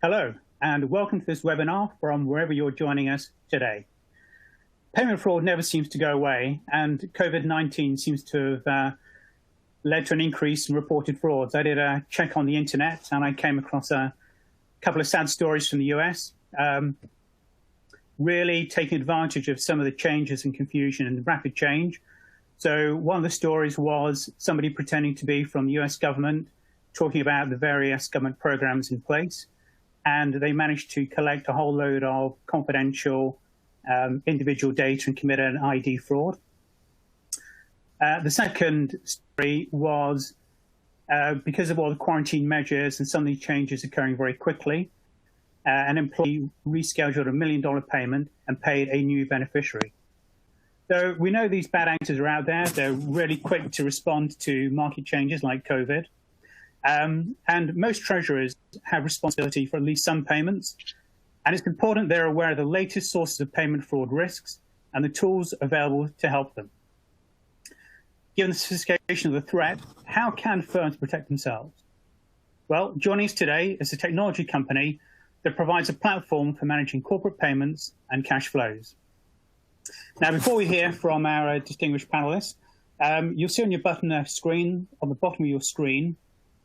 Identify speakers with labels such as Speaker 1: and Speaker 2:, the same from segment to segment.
Speaker 1: Hello, and welcome to this webinar from wherever you're joining us today. Payment fraud never seems to go away, and COVID-19 seems to have led to an increase in reported frauds. I did a check on the internet, and I came across a couple of sad stories from the US, really taking advantage of some of the changes and confusion and rapid change. So one of the stories was somebody pretending to be from the US government, talking about the various government programs in place. And they managed to collect a whole load of confidential individual data and commit an ID fraud. The second story was because of all the quarantine measures and some of these changes occurring very quickly, an employee rescheduled $1 million payment and paid a new beneficiary. So we know these bad actors are out there. They're really quick to respond to market changes like COVID. And most treasurers have responsibility for at least some payments. And it's important they're aware of the latest sources of payment fraud risks and the tools available to help them. Given the sophistication of the threat, how can firms protect themselves? Well, joining us today is a technology company that provides a platform for managing corporate payments and cash flows. Now, before we hear from our distinguished panelists, you'll see on your button screen, on the bottom of your screen,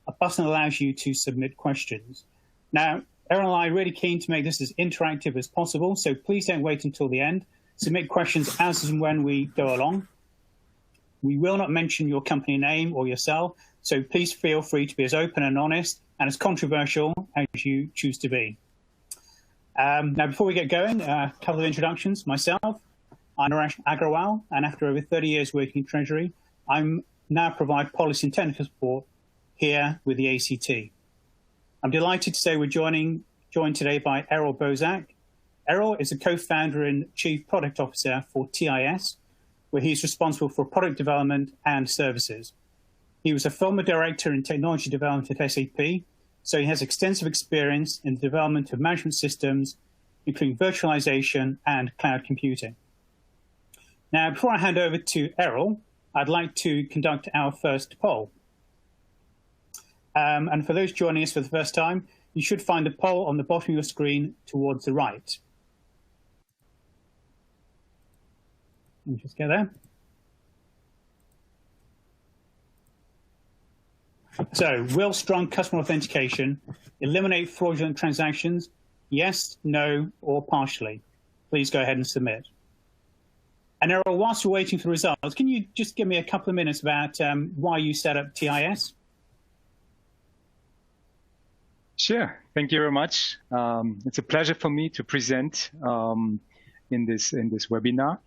Speaker 1: a button allows you to submit questions. Now, Errol and I are really keen to make this as interactive as possible, so please don't wait until the end. Submit questions as and when we go along. We will not mention your company name or yourself, so please feel free to be as open and honest and as controversial as you choose to be. Now, before we get going, a couple of introductions. Myself, I'm Naresh Agrawal, and after over 30 years working in Treasury, I'm now provide policy and technical support here with the ACT. I'm delighted to say we're joined today by Errol Bozak. Errol is a co-founder and chief product officer for TIS, where he's responsible for product development and services. He was a former director in technology development at SAP, so he has extensive experience in the development of management systems, including virtualization and cloud computing. Now, before I hand over to Errol, I'd like to conduct our first poll. And for those joining us for the first time, you should find a poll on the bottom of your screen towards the right. Let me just get there. So, will strong customer authentication eliminate fraudulent transactions? Yes, no, or partially? Please go ahead and submit. And Errol, whilst we're waiting for the results, can you just give me a couple of minutes about why you set up TIS?
Speaker 2: Sure. Thank you very much. It's a pleasure for me to present in this webinar.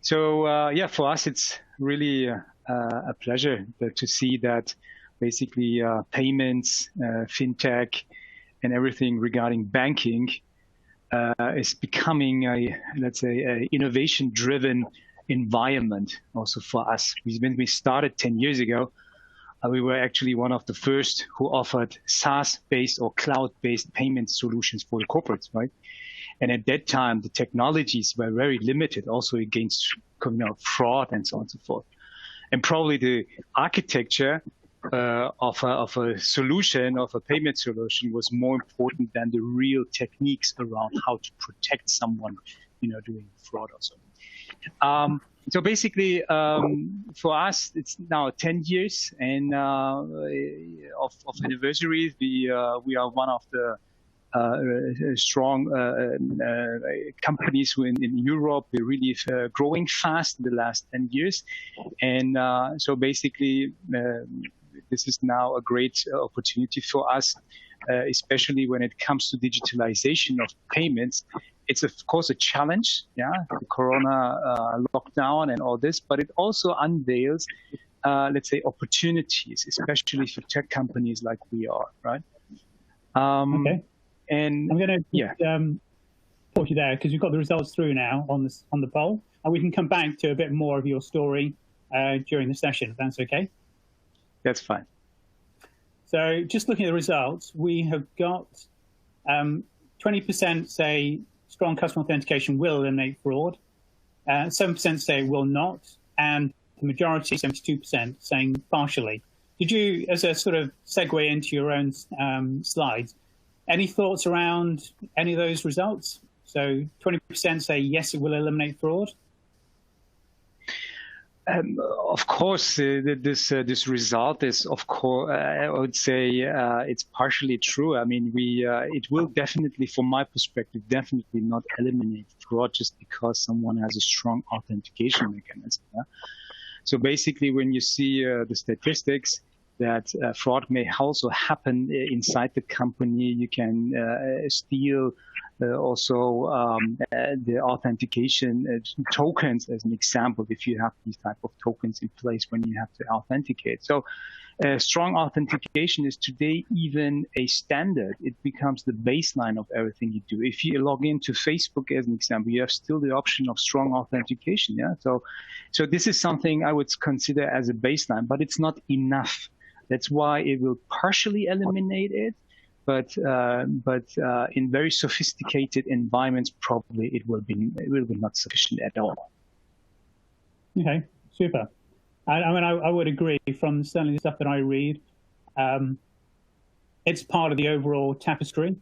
Speaker 2: So yeah, for us, it's really a pleasure to see that basically payments, fintech, and everything regarding banking is becoming let's say, a innovation-driven environment also for us. When we started 10 years ago, we were actually one of the first who offered SaaS-based or cloud-based payment solutions for the corporates, right? And at that time, the technologies were very limited, also against fraud and so on and so forth. And probably the architecture of a solution, of a payment solution, was more important than the real techniques around how to protect someone, doing fraud or so. So basically, for us, it's now 10 years and of anniversary. We are one of the strong companies who in Europe. We're really growing fast in the last 10 years. And so basically, this is now a great opportunity for us, especially when it comes to digitalization of payments. It's, of course, a challenge, the Corona lockdown and all this, but it also unveils, let's say, opportunities, especially for tech companies like we are, right?
Speaker 1: Okay.
Speaker 2: And
Speaker 1: I'm going to put you there because you've got the results through now on the poll, and we can come back to a bit more of your story during the session, if that's okay.
Speaker 2: That's fine.
Speaker 1: So just looking at the results, we have got 20% say strong customer authentication will eliminate fraud, 7% say it will not, and the majority, 72%, saying partially. Did you, as a sort of segue into your own slides, Any thoughts around any of those results? So 20% say yes, it will eliminate fraud.
Speaker 2: Of course, this result is, of course, I would say it's partially true. I mean, it will definitely, from my perspective, definitely not eliminate fraud just because someone has a strong authentication mechanism. Yeah? So basically, when you see the statistics that fraud may also happen inside the company, you can steal also the authentication tokens, as an example, if you have these type of tokens in place when you have to authenticate. So strong authentication is today even a standard. It becomes the baseline of everything you do. If you log into Facebook, as an example, you have still the option of strong authentication. Yeah. So this is something I would consider as a baseline, but it's not enough. That's why it will partially eliminate it. But in very sophisticated environments, probably it will be not sufficient at all.
Speaker 1: Okay, super. I mean, I would agree from certainly the stuff that I read. It's part of the overall tapestry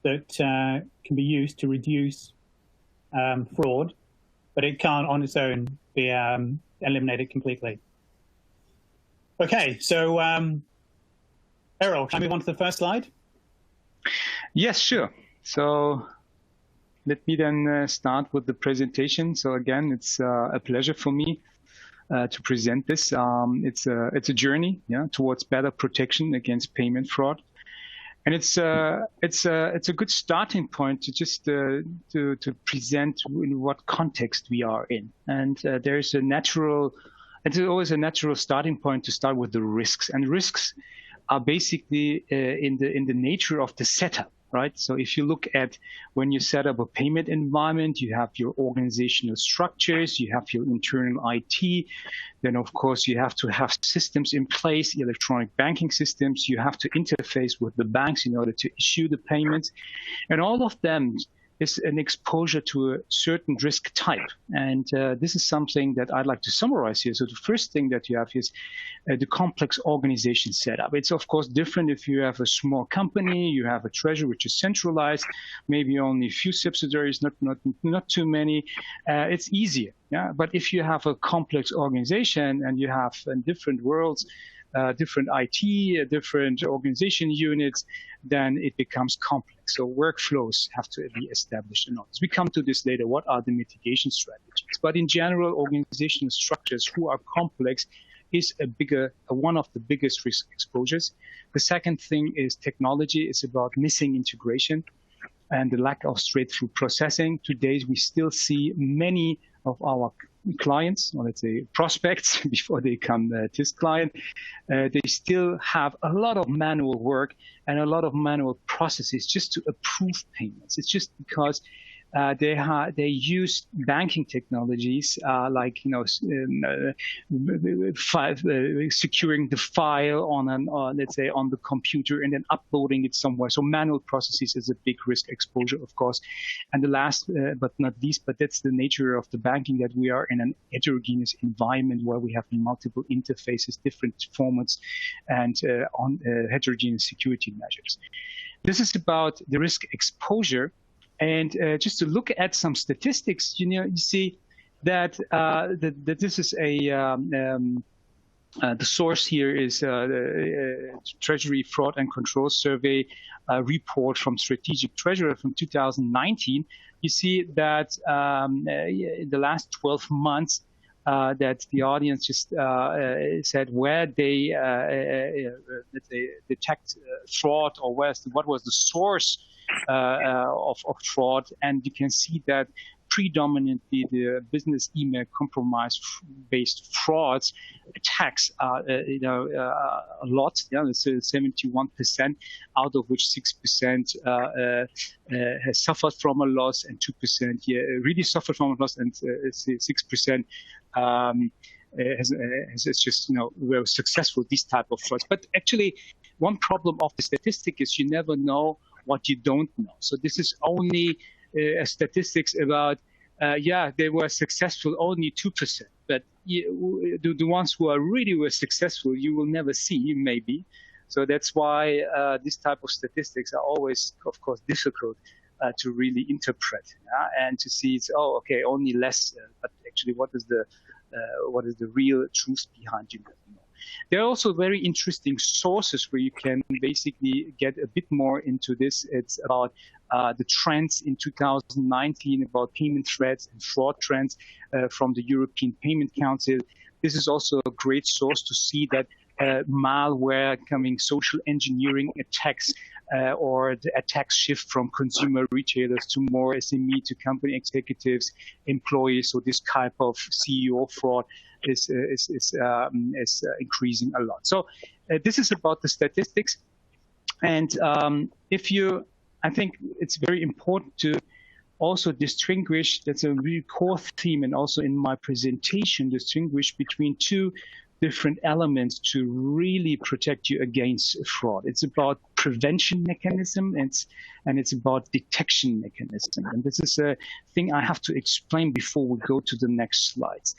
Speaker 1: that can be used to reduce fraud, but it can't on its own be eliminated completely. Okay, so Errol, can I move on to the first slide?
Speaker 2: Yes, sure. So let me then start with the presentation. So again, it's a pleasure for me to present this. It's a journey, yeah, towards better protection against payment fraud, and it's a good starting point to just to present in what context we are in. And there's a natural, it's always a natural starting point to start with the risks, and risks are basically in the nature of the setup. Right. So if you look at when you set up a payment environment, you have your organizational structures, you have your internal IT, then of course you have to have systems in place, electronic banking systems, you have to interface with the banks in order to issue the payments, and all of them is an exposure to a certain risk type. And this is something that I'd like to summarize here. So the first thing that you have is the complex organization setup. It's of course different if you have a small company, you have a treasury which is centralized, maybe only a few subsidiaries, not too many. It's easier. Yeah. But if you have a complex organization and you have in different worlds, different IT, different organization units, then it becomes complex. So workflows have to be established and all this. We come to this later. What are the mitigation strategies? But in general, organizational structures who are complex is one of the biggest risk exposures. The second thing is technology. It's about missing integration and the lack of straight-through processing. Today, we still see many of our clients, or let's say prospects, before they come TIS client, they still have a lot of manual work and a lot of manual processes just to approve payments. It's just because they use banking technologies like securing the file on let's say on the computer and then uploading it somewhere. So manual processes is a big risk exposure, of course. And the last but not least, but that's the nature of the banking, that we are in an heterogeneous environment where we have multiple interfaces, different formats, and heterogeneous security measures. This is about the risk exposure. And just to look at some statistics, you see that that this is the source here is Treasury Fraud and Control Survey report from Strategic Treasurer from 2019. You see that in the last 12 months, that the audience just said where they let's say detect fraud, or what was the source of fraud. And you can see that predominantly the business email compromise-based frauds attacks a lot. Yeah, it's 71%, out of which 6% has suffered from a loss, and 2% really suffered from a loss, and 6% has just were successful, these type of frauds. But actually, one problem of the statistic is you never know what you don't know. So this is only statistics about, they were successful only 2%, but the ones who were successful, you will never see, maybe. So that's why this type of statistics are always, of course, difficult to really interpret, and to see it's, oh, okay, only less, but actually what is the real truth behind it. There are also very interesting sources where you can basically get a bit more into this. It's about the trends in 2019 about payment threats and fraud trends from the European Payment Council. This is also a great source to see that malware coming, social engineering attacks, or the attacks shift from consumer retailers to more SME, to company executives, employees. So this type of CEO fraud is increasing a lot. So this is about the statistics. And I think it's very important to also distinguish, that's a really core theme, and also in my presentation, distinguish between two different elements to really protect you against fraud. It's about prevention mechanism, and it's about detection mechanism. And this is a thing I have to explain before we go to the next slides.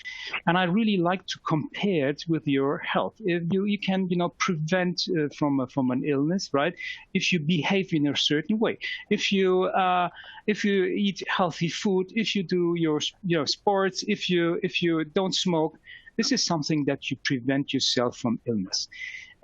Speaker 2: And I really like to compare it with your health. If you can, prevent from an illness, right? If you behave in a certain way, if you eat healthy food, if you do your sports, if you don't smoke, this is something that you prevent yourself from illness.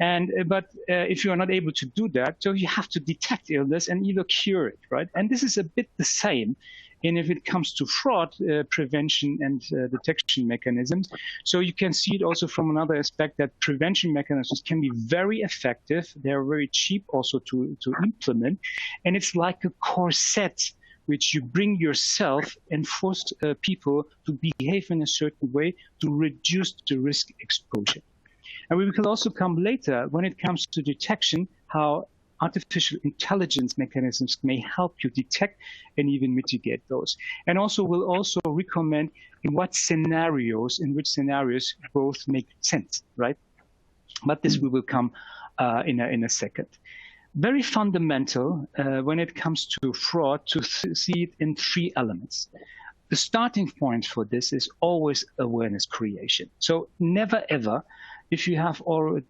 Speaker 2: But if you are not able to do that, so you have to detect illness and either cure it, right? And this is a bit the same. And if it comes to fraud prevention and detection mechanisms, so you can see it also from another aspect that prevention mechanisms can be very effective. They're very cheap also to implement. And it's like a corset which you bring yourself and force people to behave in a certain way to reduce the risk exposure. And we will also come later when it comes to detection, how artificial intelligence mechanisms may help you detect and even mitigate those. And also we'll also recommend in which scenarios both make sense, right? But this we will come in a second. Very fundamental when it comes to fraud to see it in three elements. The starting point for this is always awareness creation. So never ever, if you have already,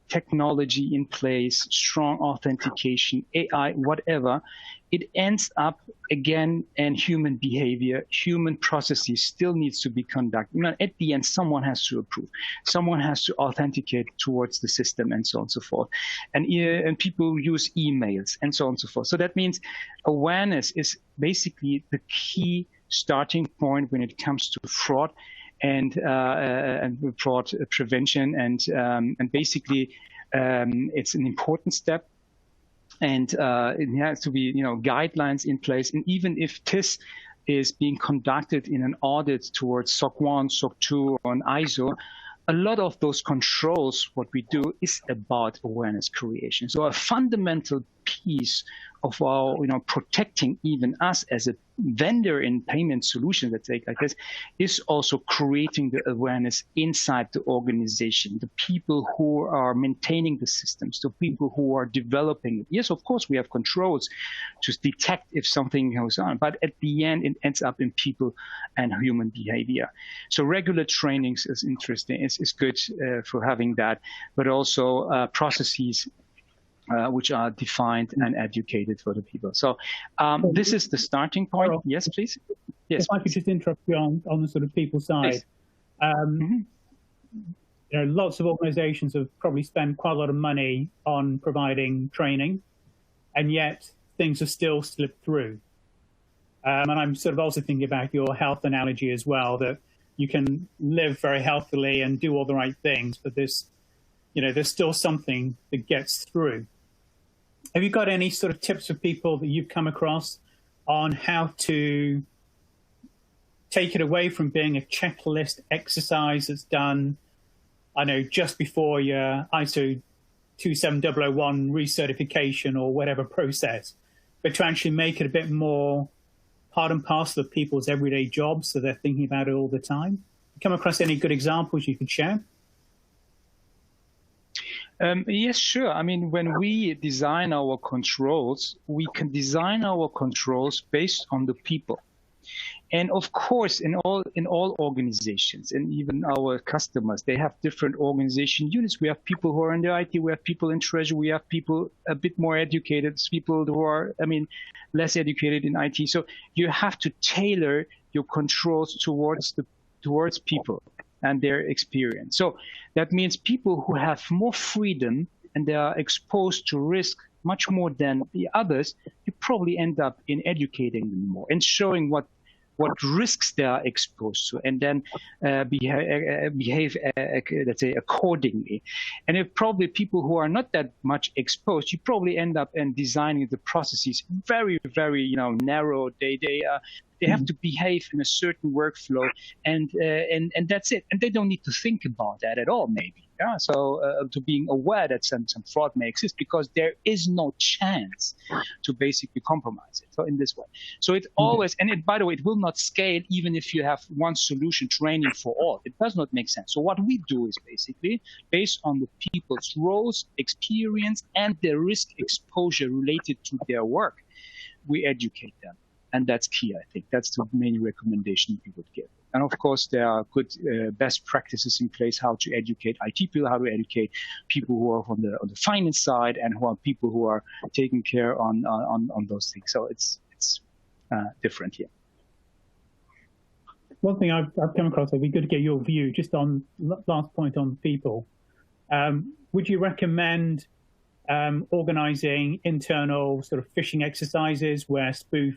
Speaker 2: technology in place, strong authentication, AI, whatever, it ends up again in human behavior, human processes still needs to be conducted. At the end, someone has to approve, someone has to authenticate towards the system, and so on and so forth. And people use emails and so on and so forth. So that means awareness is basically the key starting point when it comes to fraud and fraud prevention, and basically it's an important step, and it has to be guidelines in place. And even if this is being conducted in an audit towards SOC 1, SOC 2, or an ISO, a lot of those controls, what we do is about awareness creation. So a fundamental piece of our, protecting even us as a vendor in payment solutions, let's say like this, is also creating the awareness inside the organization, the people who are maintaining the systems, the people who are developing it. Yes, of course, we have controls to detect if something goes on, but at the end, it ends up in people and human behavior. So regular trainings is interesting, is good for having that, but also processes which are defined and educated for the people. So this is the starting point. Yes, please. Yes.
Speaker 1: If I could just interrupt you on the sort of people side. Lots of organizations have probably spent quite a lot of money on providing training, and yet things have still slipped through. And I'm sort of also thinking about your health analogy as well, that you can live very healthily and do all the right things, but there's still something that gets through. Have you got any sort of tips for people that you've come across on how to take it away from being a checklist exercise that's done, just before your ISO 27001 recertification or whatever process, but to actually make it a bit more part and parcel of people's everyday jobs, so they're thinking about it all the time? Come across any good examples you could share?
Speaker 2: Yes, sure. When we design our controls, we can design our controls based on the people. And of course, in all organizations, and even our customers, they have different organization units. We have people who are in the IT, we have people in treasury, we have people a bit more educated, people who are, less educated in IT. So you have to tailor your controls towards people and their experience. So that means people who have more freedom and they are exposed to risk much more than the others, you probably end up in educating them more and showing what risks they are exposed to, and then behave, let's say, accordingly. And if probably people who are not that much exposed, you probably end up in designing the processes very, very, narrow. They have to behave in a certain workflow, and that's it. And they don't need to think about that at all, maybe. Yeah. So to being aware that some fraud may exist, because there is no chance to basically compromise it. So in this way, so it always, and by the way, it will not scale even if you have one solution training for all. It does not make sense. So what we do is basically based on the people's roles, experience, and their risk exposure related to their work, we educate them. And that's key, I think. That's the main recommendation we would give. And of course, there are good best practices in place how to educate IT people, how to educate people who are on the finance side, and who are people who are taking care on those things. So it's different here.
Speaker 1: One thing I've come across, it'd be good to get your view just on last point on people. Would you recommend organizing internal sort of phishing exercises where spoof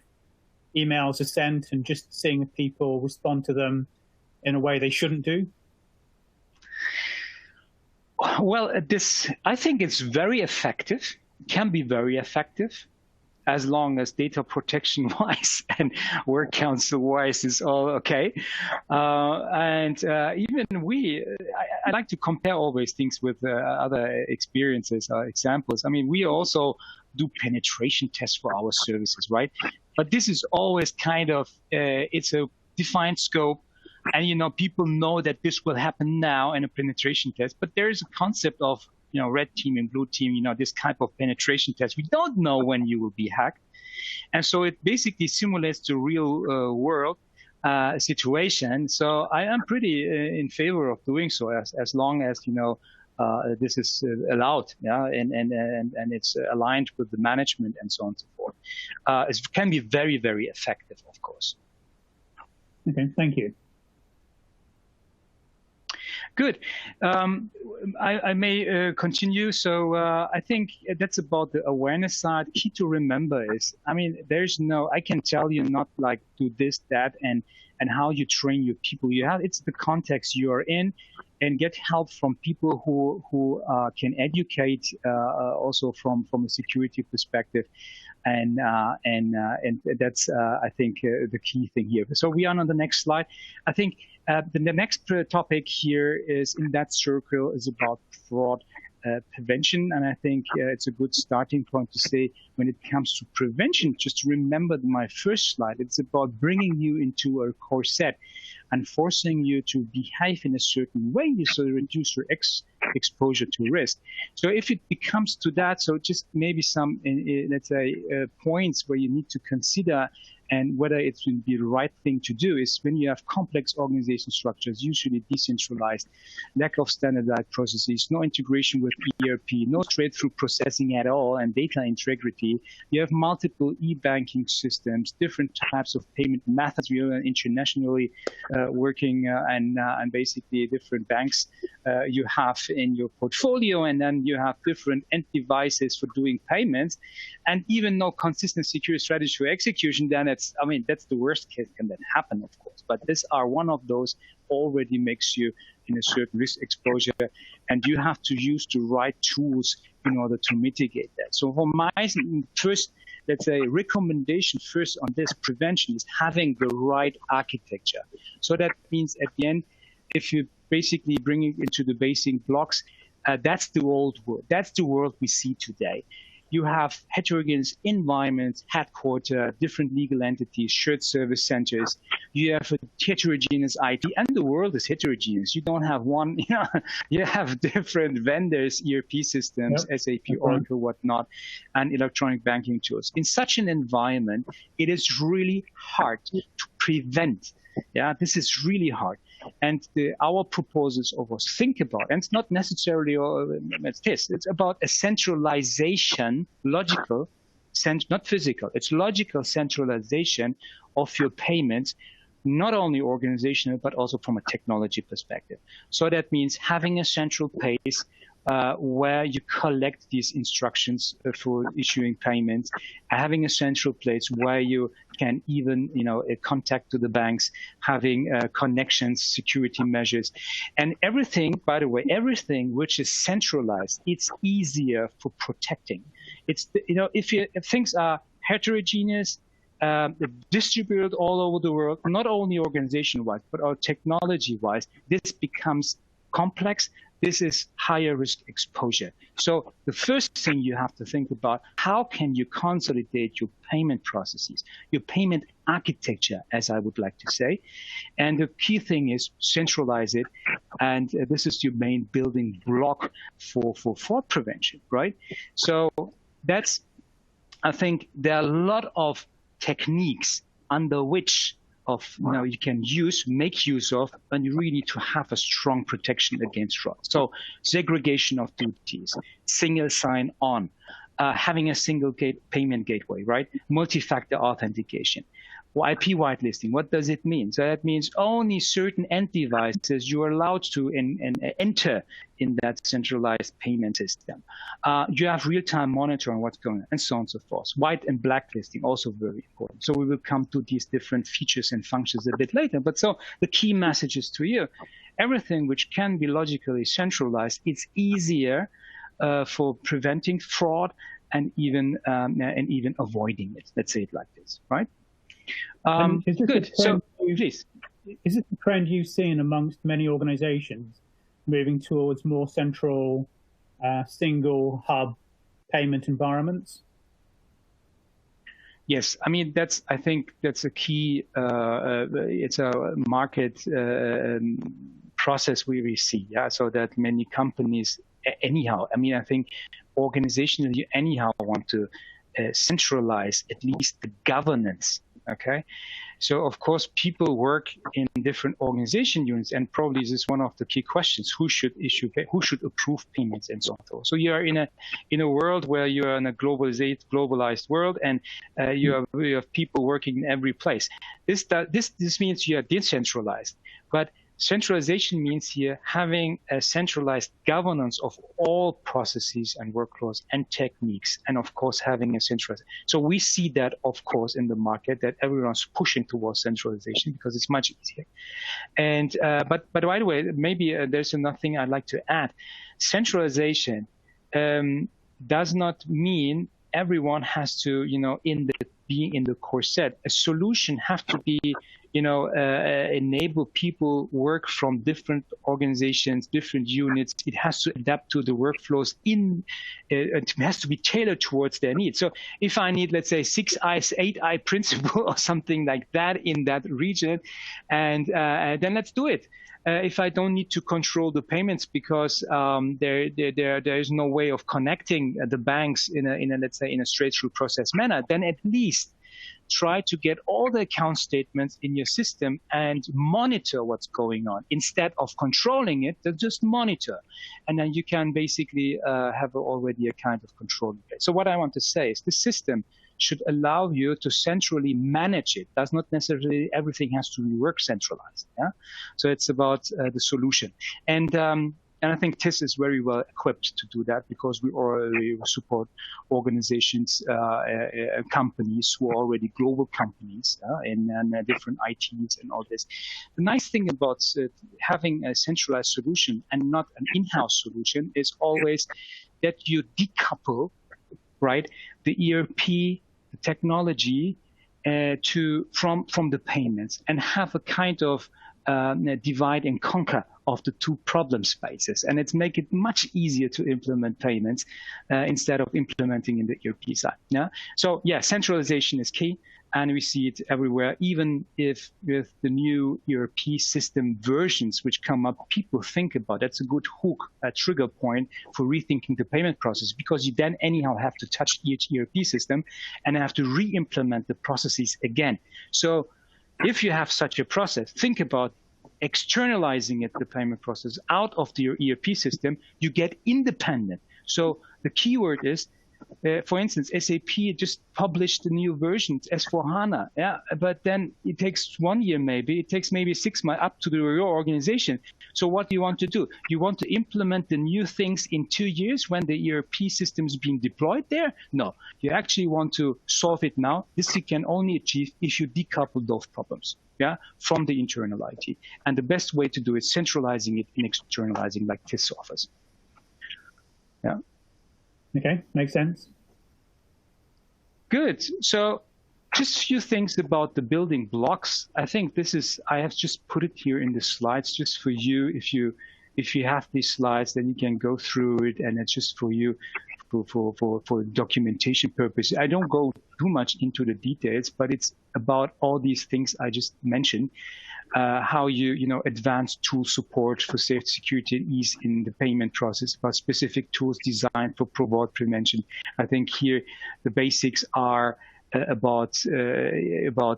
Speaker 1: emails are sent and just seeing if people respond to them in a way they shouldn't do?
Speaker 2: Well, I think it's very effective, can be very effective, as long as data protection wise and work council wise is all okay. And even I like to compare always things with other experiences or examples. We also do penetration tests for our services, right? But this is always kind of, it's a defined scope, and people know that this will happen now in a penetration test. But there is a concept of red team and blue team, this type of penetration test. We don't know when you will be hacked, and so it basically simulates the real world situation. So I am pretty in favor of doing so, as long as this is allowed, yeah, and it's aligned with the management and so on and so forth. It can be very, very effective, of course.
Speaker 1: Okay, thank you.
Speaker 2: Good. I may continue. So I think that's about the awareness side. Key to remember is, there's I can tell you not like do this, that, and how you train your people. It's the context you are in, and get help from people who can educate also from a security perspective, and that's I think the key thing here. So we are on the next slide. I think the next topic here is in that circle is about fraud prevention, and I think it's a good starting point to say when it comes to prevention, just remember my first slide. It's about bringing you into a corset and forcing you to behave in a certain way so you reduce your exposure to risk. So if it becomes to that, so just maybe some, let's say, points where you need to consider and whether it will be the right thing to do is when you have complex organization structures, usually decentralized, lack of standardized processes, no integration with ERP, no straight-through processing at all, and data integrity. You have multiple e-banking systems, different types of payment methods. We are internationally working and basically different banks you have in your portfolio, and then you have different end devices for doing payments, and even no consistent security strategy for execution. Then that's the worst case can that happen, of course. But these are one of those already makes you in a certain risk exposure, and you have to use the right tools in order to mitigate that. So for my first, let's say, recommendation first on this prevention is having the right architecture. So that means at the end, if you basically bring it into the basic blocks, that's the old world. That's the world we see today. you have heterogeneous environments, headquarters, different legal entities, shared service centers. You have a heterogeneous IT, and the world is heterogeneous. You don't have one, you have different vendors, ERP systems, yep. SAP, Oracle, whatnot, and electronic banking tools. In such an environment, it is really hard to prevent. Yeah, this is really hard. And our proposals of us think about, and it's not necessarily it's about a centralization, logical, not physical, it's logical centralization of your payments, not only organizational, but also from a technology perspective. So that means having a central place where you collect these instructions for issuing payments, having a central place where you can even, contact to the banks, having connections, security measures, and everything, by the way, everything which is centralized, it's easier for protecting. It's, if things are heterogeneous, distributed all over the world, not only organization-wise, but technology-wise, this becomes complex. This is higher risk exposure. So the first thing you have to think about, how can you consolidate your payment processes, your payment architecture, as I would like to say. And the key thing is centralize it. And this is your main building block for fraud prevention, right? So that's, I think there are a lot of techniques under which you can make use of, and you really need to have a strong protection against fraud. So segregation of duties, single sign-on, having a single payment gateway, right? Multi-factor authentication. IP whitelisting, what does it mean? So that means only certain end devices you are allowed to enter in that centralized payment system. You have real-time monitoring what's going on, and so on and so forth. White and blacklisting, also very important. So we will come to these different features and functions a bit later. But so the key message is to you, everything which can be logically centralized, it's easier for preventing fraud and even avoiding it. Let's say it like this, right? Good. So, please.
Speaker 1: Is it the trend you've seen amongst many organizations moving towards more central, single hub payment environments?
Speaker 2: Yes, I mean, I think that's a key, it's a market process we see, yeah, so that many companies, anyhow, I mean, I think organizations anyhow want to centralize at least the governance. Okay, so of course people work in different organization units, and probably this is one of the key questions: who should approve payments, and so on. So you are in a world where you are in a globalized world, and you have people working in every place. This means you are decentralized, but centralization means here having a centralized governance of all processes and workflows and techniques, and of course having a centralized. So we see that, of course, in the market, that everyone's pushing towards centralization because it's much easier. And but by the way, maybe there's another thing I'd like to add. Centralization does not mean everyone has to, being in the corset. A solution has to be, enable people work from different organizations, different units. It has to adapt to the workflows it has to be tailored towards their needs. So if I need, let's say, 6 eyes, 8 eye principle or something like that in that region, and then let's do it. If I don't need to control the payments because there is no way of connecting the banks in a let's say in a straight-through process manner, then at least try to get all the account statements in your system and monitor what's going on instead of controlling it. Just monitor, and then you can basically have already a kind of control in place. So what I want to say is the system should allow you to centrally manage it. Does not necessarily everything has to work centralized. Yeah, so it's about the solution, and I think TIS is very well equipped to do that because we already support organizations, companies who are already global companies in different ITs and all this. The nice thing about having a centralized solution and not an in-house solution is always that you decouple, right, the ERP, the technology, from the payments, and have a kind of divide and conquer of the two problem spaces, and it's make it much easier to implement payments instead of implementing in the ERP side. Yeah. So yeah, centralization is key. And we see it everywhere, even if with the new ERP system versions which come up, people think about that's a good hook, a trigger point for rethinking the payment process, because you then anyhow have to touch each ERP system and have to re-implement the processes again. So if you have such a process, think about externalizing it, the payment process, out of your ERP system. You get independent. So the keyword is, for instance, SAP just published the new versions, S/4HANA, yeah, but then it takes 1 year maybe, it takes maybe 6 months up to your organization. So what do you want to do? You want to implement the new things in 2 years when the ERP system is being deployed there? No, you actually want to solve it now. This you can only achieve if you decouple those problems, yeah, from the internal IT. And the best way to do it is centralizing it and externalizing, like this offers. Yeah.
Speaker 1: Okay, makes sense.
Speaker 2: Good. So just a few things about the building blocks. I think this is, I have just put it here in the slides just for you. If you have these slides, then you can go through it, and it's just for you for documentation purpose. I don't go too much into the details, but it's about all these things I just mentioned. How you advanced tool support for safety, security, and ease in the payment process, about specific tools designed for fraud prevention. I think here the basics are about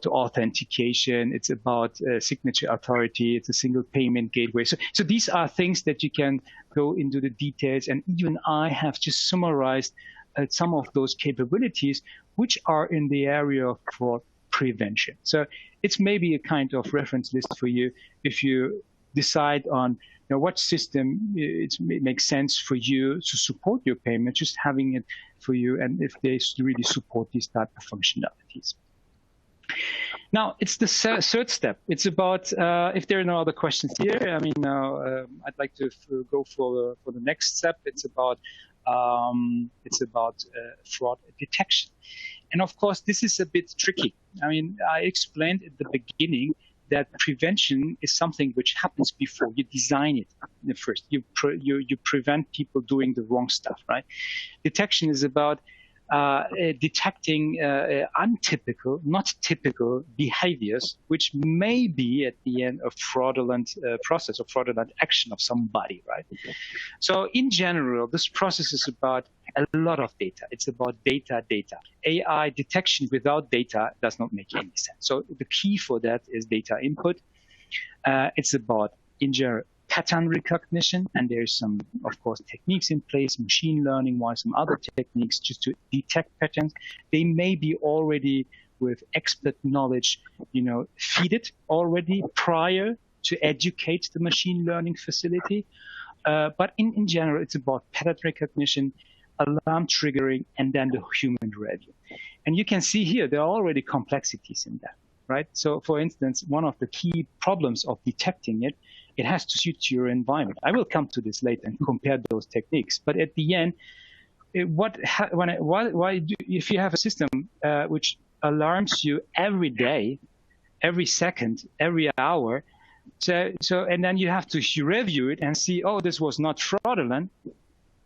Speaker 2: authentication. It's about signature authority. It's a single payment gateway. So these are things that you can go into the details, and even I have just summarized some of those capabilities, which are in the area of fraud prevention. So it's maybe a kind of reference list for you if you decide on what system it makes sense for you to support your payment, just having it for you, and if they really support these type of functionalities. Now, it's the third step. It's about, if there are no other questions here, I mean, now I'd like to go for the next step. It's about fraud detection. And of course, this is a bit tricky. I mean, I explained at the beginning that prevention is something which happens before you design it first. You prevent people doing the wrong stuff, right? Detection is about detecting untypical, not typical behaviors, which may be at the end of fraudulent process or fraudulent action of somebody, right? So in general, this process is about a lot of data. It's about data. AI detection without data does not make any sense. So the key for that is data input. It's about, in general, pattern recognition, and there's some, of course, techniques in place, machine learning wise, some other techniques just to detect patterns. They may be already with expert knowledge, feeded already prior to educate the machine learning facility. But in general, it's about pattern recognition, alarm triggering, and then the human review. And you can see here, there are already complexities in that, right? So for instance, one of the key problems of detecting it has to suit your environment. I will come to this later and compare those techniques. But at the end, if you have a system which alarms you every day, every second, every hour, and then you have to review it and see, oh, this was not fraudulent.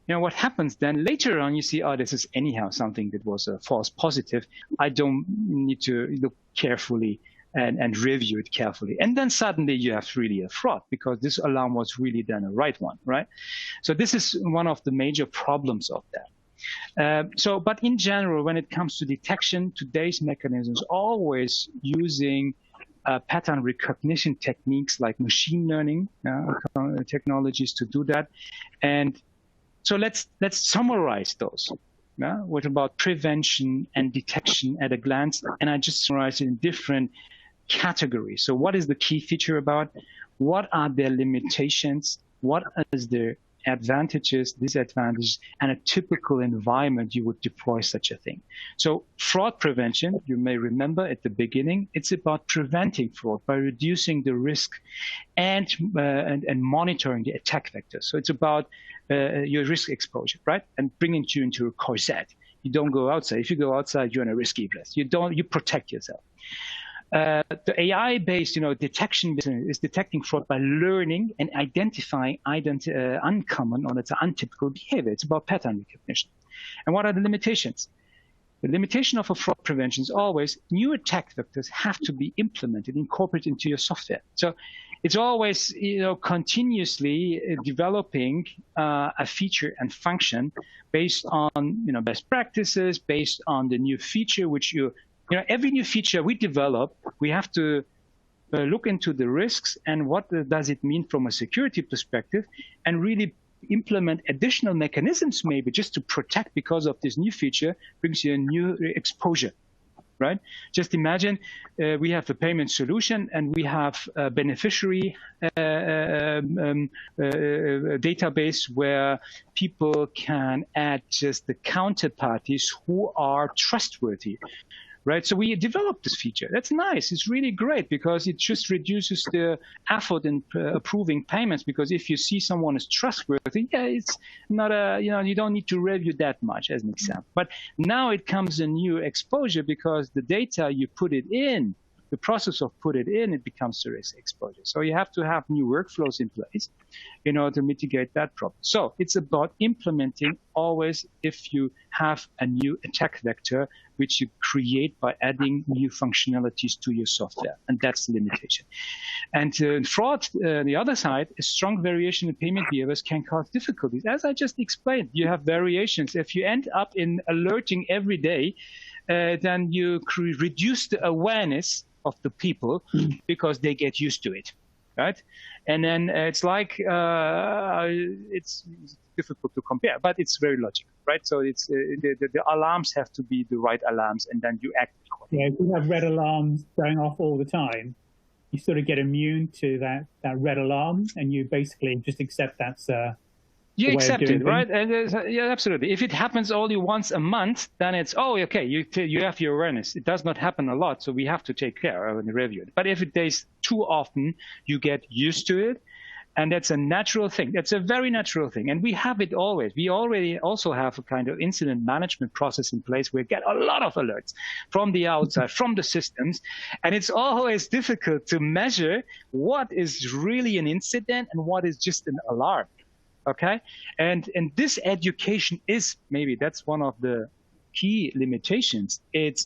Speaker 2: What happens then later on? You see, oh, this is anyhow something that was a false positive. I don't need to look carefully and review it carefully. And then suddenly you have really a fraud because this alarm was really then a right one, right? So this is one of the major problems of that. But in general, when it comes to detection, today's mechanisms always using pattern recognition techniques like machine learning technologies to do that. And so let's summarize those. What about prevention and detection at a glance? And I just summarized it in different categories. So what is the key feature about? What are their limitations? What is their advantages, disadvantages, and a typical environment you would deploy such a thing? So fraud prevention, you may remember at the beginning, it's about preventing fraud by reducing the risk and monitoring the attack vectors. So it's about your risk exposure, right? And bringing you into a corset. You don't go outside. If you go outside, you're in a risky place. You protect yourself. The AI-based, detection is detecting fraud by learning and identifying uncommon or let's say untypical behavior. It's about pattern recognition. And what are the limitations? The limitation of a fraud prevention is always new attack vectors have to be implemented, incorporated into your software. So it's always, continuously developing a feature and function based on, best practices, based on the new feature, which every new feature we develop, we have to look into the risks and what does it mean from a security perspective, and really implement additional mechanisms maybe just to protect because of this new feature brings you a new exposure, right? Just imagine we have a payment solution and we have a beneficiary database where people can add just the counterparties who are trustworthy. Right, so we developed this feature. That's nice. It's really great because it just reduces the effort in approving payments. Because if you see someone is trustworthy, it's not you don't need to review that much, as an example. But now it comes a new exposure because the data you put it in, the process of put it in, it becomes a risk exposure. So you have to have new workflows in place in order to mitigate that problem. So it's about implementing always if you have a new attack vector, which you create by adding new functionalities to your software. And that's the limitation. And fraud, the other side, is strong variation in payment behaviors can cause difficulties. As I just explained, you have variations. If you end up in alerting every day, then you reduce the awareness of the people because they get used to it, right? And then it's like, it's difficult to compare, but it's very logical, right? So it's the alarms have to be the right alarms, and then you act accordingly.
Speaker 1: Yeah, if you have red alarms going off all the time, you sort of get immune to that red alarm, and you basically just accept that's
Speaker 2: you accept it, right? And yeah, absolutely. If it happens only once a month, then it's, okay, you have your awareness. It does not happen a lot, so we have to take care of and review it. But if it does too often, you get used to it. And that's a natural thing. That's a very natural thing. And we have it always. We already also have a kind of incident management process in place where we get a lot of alerts from the outside, from the systems. And it's always difficult to measure what is really an incident and what is just an alarm. Okay, and this education is maybe that's one of the key limitations. It's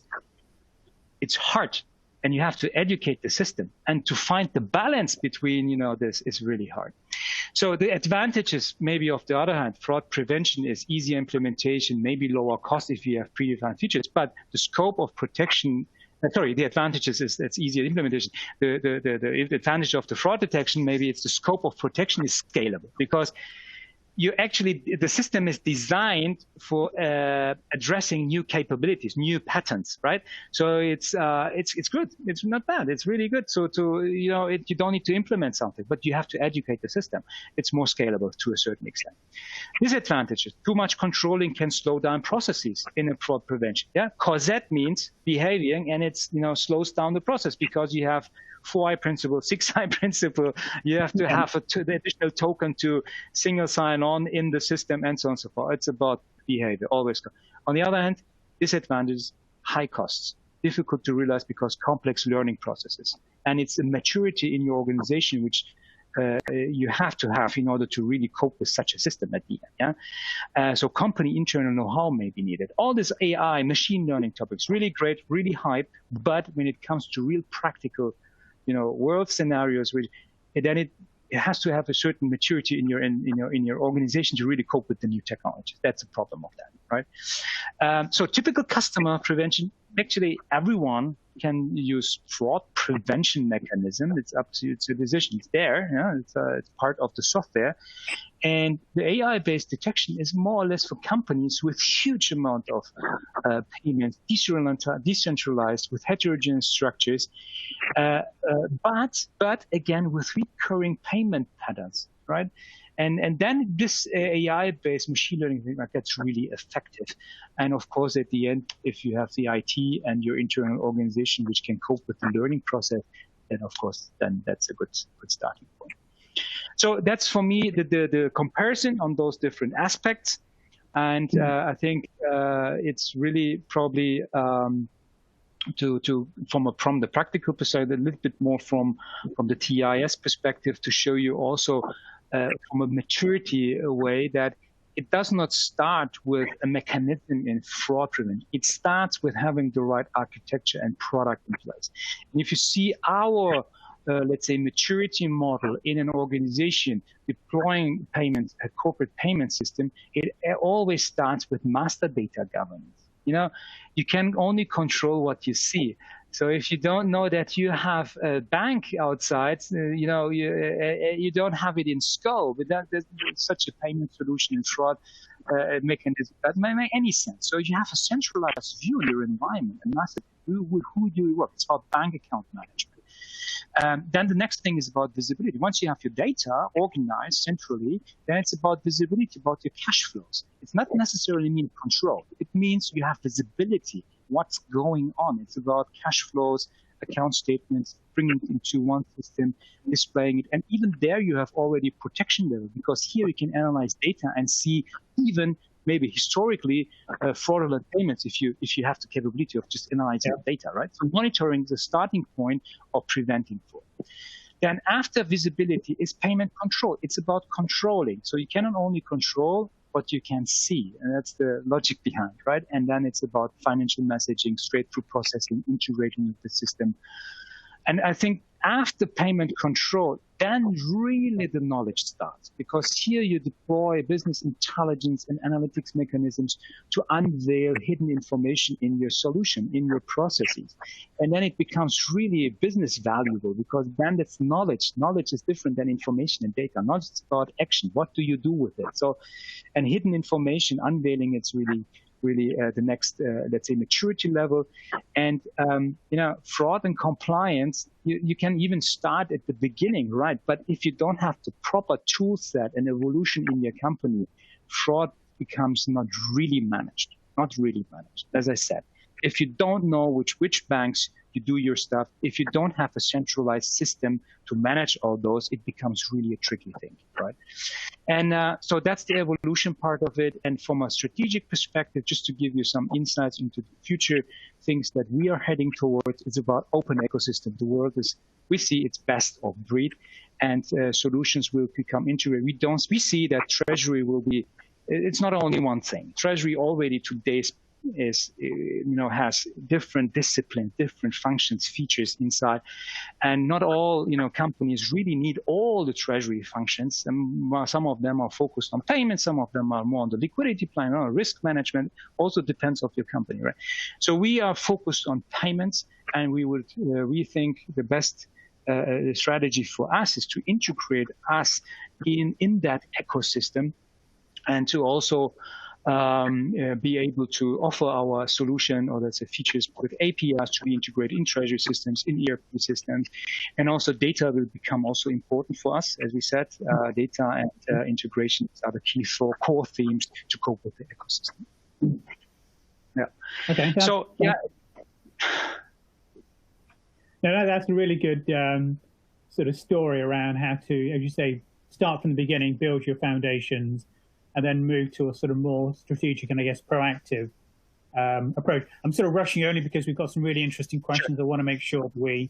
Speaker 2: hard, and you have to educate the system, and to find the balance between this is really hard. So the advantages, maybe of the other hand, fraud prevention is easier implementation, maybe lower cost if you have predefined features, but the scope of protection. The advantages is that's easier implementation. The advantage of the fraud detection, maybe it's the scope of protection is scalable because the system is designed for addressing new capabilities, new patterns, right? So it's good. It's not bad. It's really good. So you don't need to implement something, but you have to educate the system. It's more scalable to a certain extent. Disadvantages: too much controlling can slow down processes in a fraud prevention. Yeah, causette means behaving, and it's slows down the process because you have 4i principle, 6i principle. You have to have the additional token to single sign on in the system, and so on and so forth. It's about behavior, always. On the other hand, disadvantages: high costs, difficult to realize because complex learning processes. And it's a maturity in your organization which you have to have in order to really cope with such a system at the end. Yeah? So company internal know-how may be needed. All this AI, machine learning topics, really great, really hype. But when it comes to real practical world scenarios, then it has to have a certain maturity in your organization to really cope with the new technologies. That's a problem of that, right? So typical customer prevention, actually everyone can use fraud prevention mechanism. It's up to the decision. It's there. Yeah? It's part of the software. And the AI-based detection is more or less for companies with huge amount of payments, decentralized with heterogeneous structures, but again with recurring payment patterns, right? And then this AI-based machine learning gets really effective. And of course, at the end, if you have the IT and your internal organization which can cope with the learning process, then of course, then that's a good starting point. So that's for me the comparison on those different aspects. And I think it's really probably from the practical perspective, a little bit more from the TIS perspective, to show you also from a maturity way that it does not start with a mechanism in fraudulent. It starts with having the right architecture and product in place. And if you see our let's say maturity model in an organization deploying payments, a corporate payment system, it always starts with master data governance. You can only control what you see. So if you don't know that you have a bank outside, you don't have it in scope. There's such a payment solution and fraud mechanism that may make any sense. So you have a centralized view in your environment and master who do you work. It's about bank account management. Then the next thing is about visibility. Once you have your data organized centrally, then it's about visibility, about your cash flows. It's not necessarily mean control. It means you have visibility, what's going on. It's about cash flows, account statements, bringing it into one system, displaying it. And even there you have already protection level, because here you can analyze data and see even maybe historically fraudulent payments if you have the capability of just analyzing data, right? So monitoring is the starting point of preventing fraud. Then after visibility is payment control. It's about controlling. So you cannot only control what you can see, and that's the logic behind, right? And then it's about financial messaging, straight-through processing, integrating with the system. And I think after payment control, then really the knowledge starts, because here you deploy business intelligence and analytics mechanisms to unveil hidden information in your solution, in your processes. And then it becomes really business valuable, because then that's knowledge. Knowledge is different than information and data. Knowledge is about action. What do you do with it? So, and hidden information, unveiling it's really the next, let's say, maturity level. And, fraud and compliance, you can even start at the beginning, right? But if you don't have the proper tool set and evolution in your company, fraud becomes not really managed, as I said. If you don't know which banks you do your stuff, if you don't have a centralized system to manage all those, it becomes really a tricky thing, right? And so that's the evolution part of it. And from a strategic perspective, just to give you some insights into the future things that we are heading towards, it's about open ecosystem. The world we see it's best of breed, and solutions will become integrated. We see that treasury will be, it's not only one thing. Treasury already today has different disciplines, different functions, features inside, and not all companies really need all the treasury functions. And some of them are focused on payments, some of them are more on the liquidity plan, or risk management. Also depends on your company, right? So we are focused on payments, and we think the best strategy for us is to integrate us in that ecosystem, and to also be able to offer our solution, or let's say features with APIs to be integrated in treasury systems, in ERP systems. And also data will become also important for us. As we said, data and integrations are the key for core themes to cope with the ecosystem. Yeah.
Speaker 1: Okay.
Speaker 2: So, yeah.
Speaker 1: No, that's a really good sort of story around how to, as you say, start from the beginning, build your foundations, and then move to a sort of more strategic and, I guess, proactive approach. I'm sort of rushing only because we've got some really interesting questions. I want to make sure that we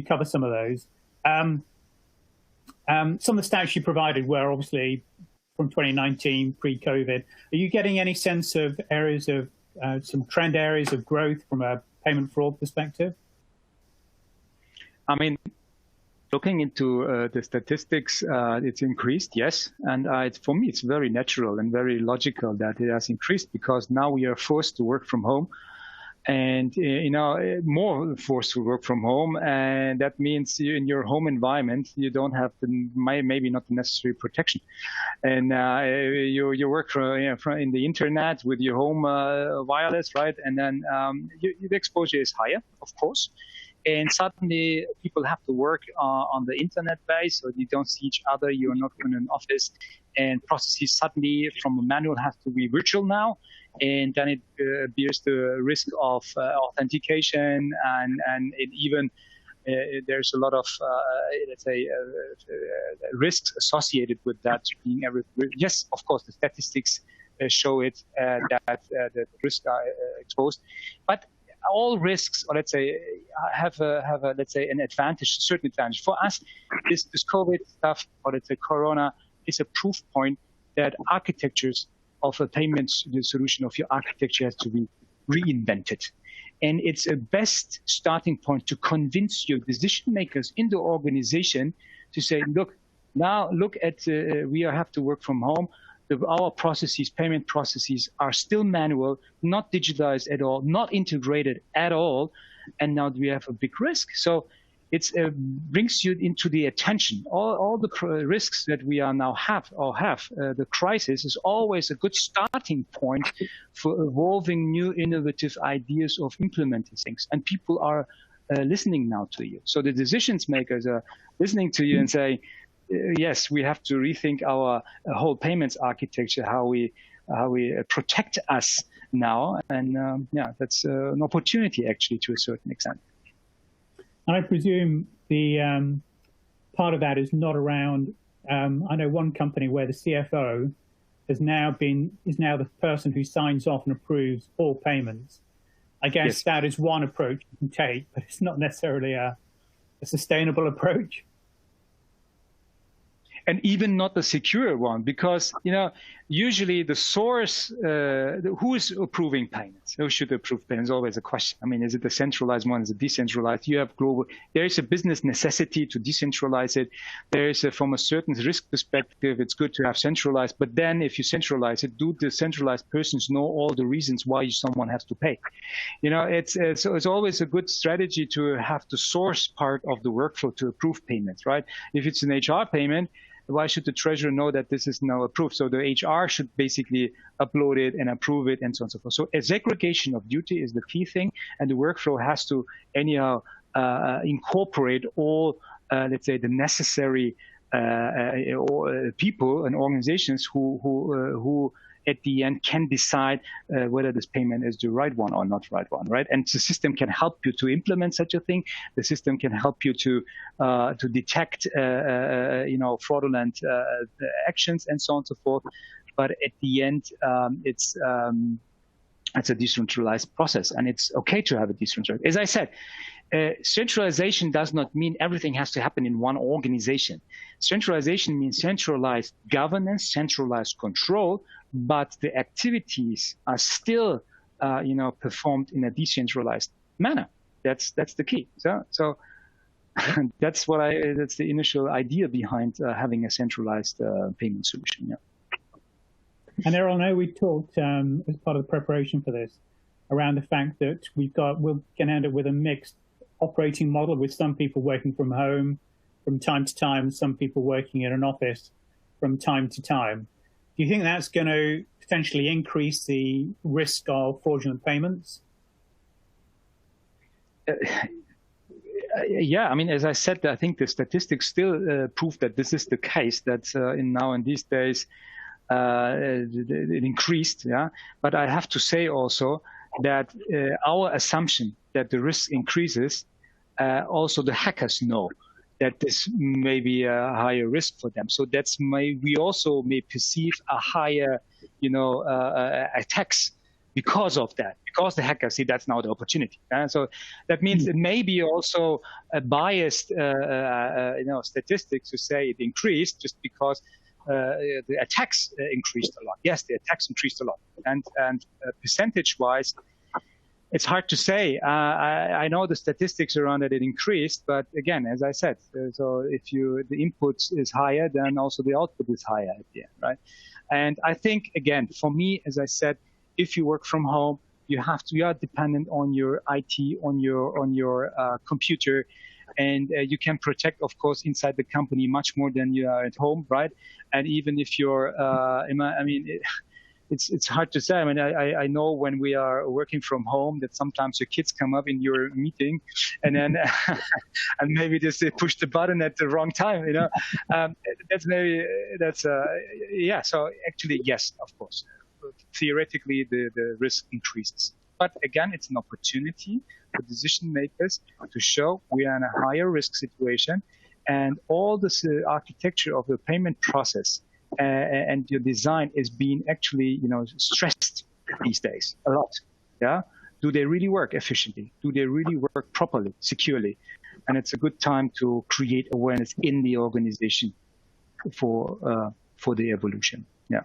Speaker 1: cover some of those. Some of the stats you provided were obviously from 2019, pre-COVID. Are you getting any sense of areas of some trend areas of growth from a payment fraud perspective?
Speaker 2: I mean, looking into the statistics, it's increased, yes. And for me, it's very natural and very logical that it has increased, because now we are forced to work from home, and more forced to work from home. And that means in your home environment, you don't have maybe not the necessary protection. And you work in the internet with your home wireless, right? And then the exposure is higher, of course. And suddenly people have to work on the internet base, so you don't see each other, you're not in an office, and processes suddenly from a manual have to be virtual now. And then it bears the risk of authentication, and it even there's a lot of, let's say, risks associated with that being yes, of course, the statistics show it, that the risks are exposed. But all risks, or let's say, have a let's say an advantage, a certain advantage. For us, this COVID stuff, or let's say Corona, is a proof point that architectures of a payment solution of your architecture has to be reinvented. And it's a best starting point to convince your decision makers in the organization to say, look, now look at, we have to work from home. Our processes, payment processes, are still manual, not digitalized at all, not integrated at all. And now we have a big risk. So it brings you into the attention. All the risks that we are now have, the crisis is always a good starting point for evolving new innovative ideas of implementing things. And people are listening now to you. So the decisions makers are listening to you and say, yes, we have to rethink our whole payments architecture, how we protect us now. And yeah, that's an opportunity actually to a certain extent.
Speaker 1: And I presume the part of that is not around. I know one company where the CFO is now the person who signs off and approves all payments. I guess yes. That is one approach you can take, but it's not necessarily a sustainable approach.
Speaker 2: And even not the secure one, because usually the source, who is approving payments? Who should approve payments? Always a question. I mean, is it the centralized one? Is it decentralized? You have global. There is a business necessity to decentralize it. There is from a certain risk perspective, it's good to have centralized. But then, if you centralize it, do the centralized persons know all the reasons why someone has to pay? It's always a good strategy to have the source part of the workflow to approve payments, right? If it's an HR payment, why should the treasurer know that this is now approved? So the HR should basically upload it and approve it and so on and so forth. So a segregation of duty is the key thing, and the workflow has to anyhow incorporate all, let's say, the necessary people and organizations who at the end can decide whether this payment is the right one or not right one, right? And the system can help you to implement such a thing. The system can help you to detect, fraudulent actions and so on and so forth. But at the end, it's a decentralized process, and it's okay to have a decentralized. As I said, centralization does not mean everything has to happen in one organization. Centralization means centralized governance, centralized control, but the activities are still, performed in a decentralized manner. That's the key. So that's that's the initial idea behind having a centralized payment solution. Yeah.
Speaker 1: And Errol, I know we talked as part of the preparation for this around the fact that we're going to end up with a mixed operating model with some people working from home from time to time, some people working in an office from time to time. Do you think that's going to potentially increase the risk of fraudulent payments?
Speaker 2: Yeah, I mean, as I said, I think the statistics still prove that this is the case, that now in these days it increased. Yeah, but I have to say also that our assumption that the risk increases, also the hackers know that this may be a higher risk for them. So we also may perceive a higher, attacks because of that, because the hackers see that's now the opportunity. So that means it may be also a biased, statistics to say it increased just because the attacks increased a lot. Yes, the attacks increased a lot, and percentage-wise, it's hard to say. I know the statistics around it increased, but again, as I said, so if the input is higher, then also the output is higher at the end, right? And I think, again, for me, as I said, if you work from home, you are dependent on your IT, on your computer, and you can protect, of course, inside the company much more than you are at home, right? And even if you're, it's hard to say. I mean, I know when we are working from home that sometimes your kids come up in your meeting, and then and maybe just they push the button at the wrong time. Yeah. So actually, yes, of course. Theoretically, the risk increases. But again, it's an opportunity for decision makers to show we are in a higher risk situation, and all this architecture of the payment process and your design is being actually, stressed these days a lot. Yeah. do they really work efficiently? Do they really work properly, securely? And it's a good time to create awareness in the organization for the evolution. Yeah.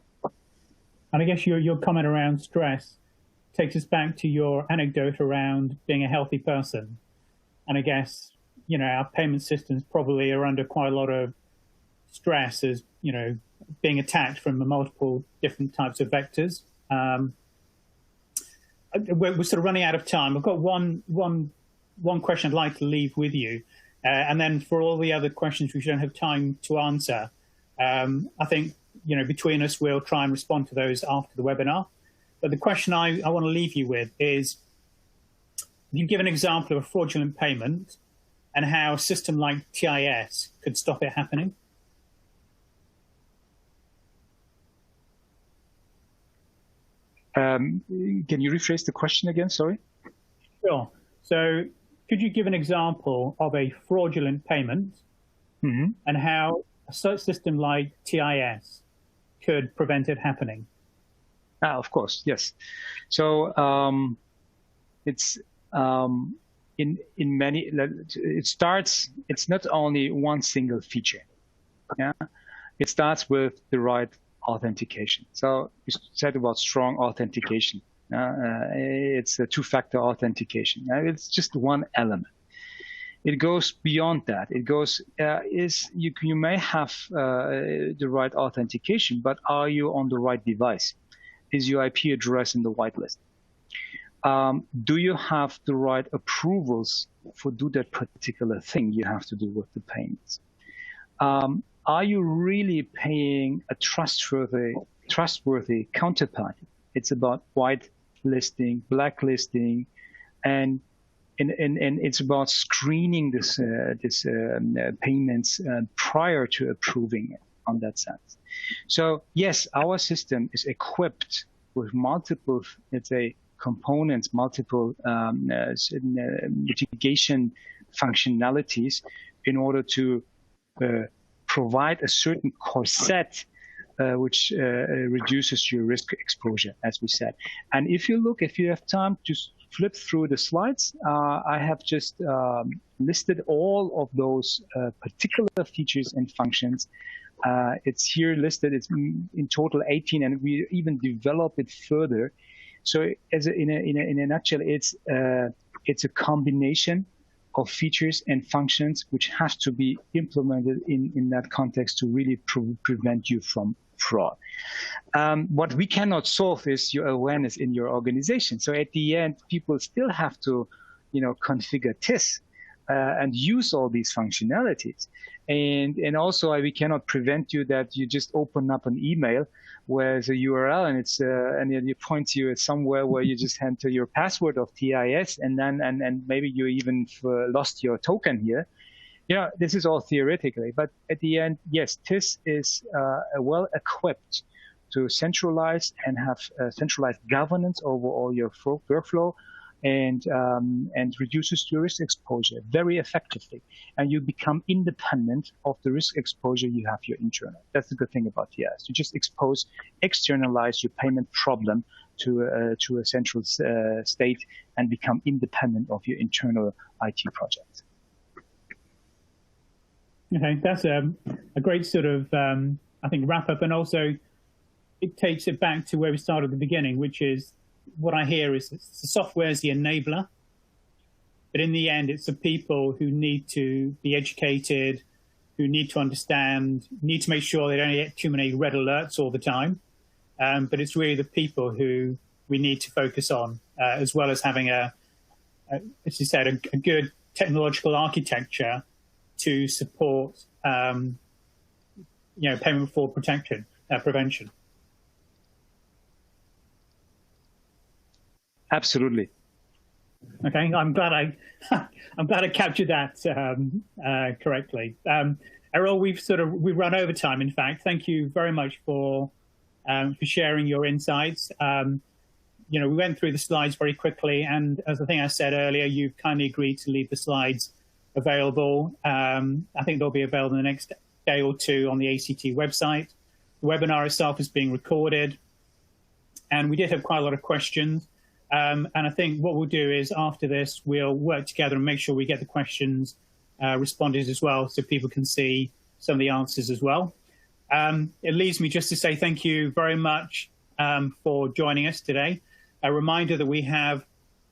Speaker 1: And I guess your comment around stress takes us back to your anecdote around being a healthy person. And I guess, our payment systems probably are under quite a lot of stress as, being attacked from multiple different types of vectors. We're sort of running out of time. I've got one question I'd like to leave with you. And then for all the other questions we don't have time to answer, I think, between us, we'll try and respond to those after the webinar. But the question I want to leave you with is, you give an example of a fraudulent payment and how a system like TIS could stop it happening.
Speaker 2: Can you rephrase the question again? Sorry.
Speaker 1: Sure. So could you give an example of a fraudulent payment and how a system like TIS could prevent it happening?
Speaker 2: Of course, yes. So it's in many. It starts. It's not only one single feature. Yeah, it starts with the right authentication. So you said about strong authentication. It's a two-factor authentication. It's just one element. It goes beyond that. It goes, you may have the right authentication, but are you on the right device? Is your IP address in the whitelist? Do you have the right approvals for do that particular thing you have to do with the payments? Are you really paying a trustworthy counterparty? It's about whitelisting, blacklisting, and it's about screening this payments prior to approving it on that sense. So yes, our system is equipped with multiple, let's say, components, multiple mitigation functionalities in order to provide a certain corset which reduces your risk exposure, as we said. And if you have time, just flip through the slides. I have just listed all of those particular features and functions. It's here listed. It's in total 18, and we even develop it further. So, in a nutshell, it's a combination of features and functions which have to be implemented in that context to really prevent you from fraud. What we cannot solve is your awareness in your organization. So at the end, people still have to, configure TIS and use all these functionalities. And also we cannot prevent you that you just open up an email where there's a URL and it's and it points you at somewhere where you just enter your password of TIS and maybe you even lost your token here. This is all theoretically, but at the end, yes, TIS is well equipped to centralize and have centralized governance over all your workflow and reduces your risk exposure very effectively. And you become independent of the risk exposure you have your internal. That's the good thing about TIS. You just externalize your payment problem to a central state and become independent of your internal IT project.
Speaker 1: Okay, that's a great sort of, I think, wrap up. And also, it takes it back to where we started at the beginning, which is what I hear is the software is the enabler. But in the end, it's the people who need to be educated, who need to understand, need to make sure they don't get too many red alerts all the time. But it's really the people who we need to focus on, as well as having as you said, a good technological architecture to support, payment fraud prevention.
Speaker 2: Absolutely.
Speaker 1: Okay, I'm glad I captured that correctly. Errol, we've run over time. In fact, thank you very much for sharing your insights. We went through the slides very quickly, and as I think I said earlier, you've kindly agreed to leave the slides available. I think they'll be available in the next day or two on the ACT website. The webinar itself is being recorded, and we did have quite a lot of questions. And I think what we'll do is after this, we'll work together and make sure we get the questions responded as well, so people can see some of the answers as well. It leaves me just to say thank you very much for joining us today. A reminder that we have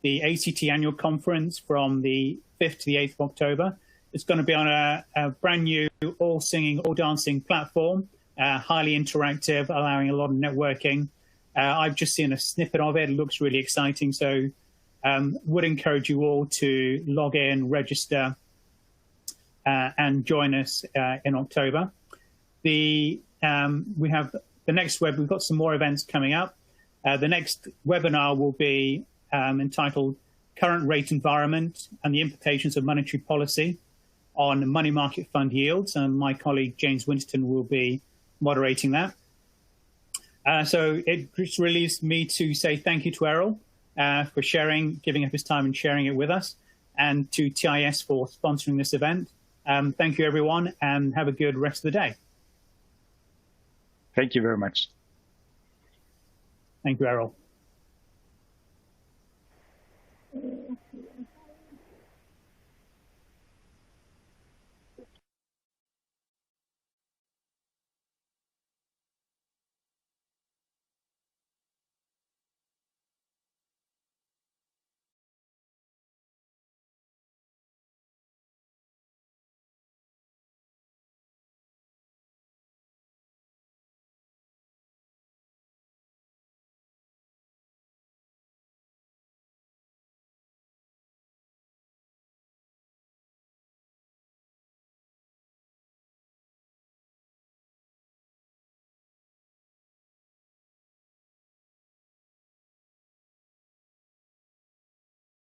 Speaker 1: the ACT annual conference from the 5th to the 8th of October. It's going to be on a brand new all singing, all dancing platform, highly interactive, allowing a lot of networking. I've just seen a snippet of it. It looks really exciting. So would encourage you all to log in, register, and join us in October. We have the next we've got some more events coming up. The next webinar will be entitled Current Rate Environment and the Implications of Monetary Policy on Money Market Fund Yields. And my colleague, James Winston, will be moderating that. So it just relieves me to say thank you to Errol for giving up his time and sharing it with us, and to TIS for sponsoring this event. Thank you, everyone, and have a good rest of the day.
Speaker 2: Thank you very much.
Speaker 1: Thank you, Errol.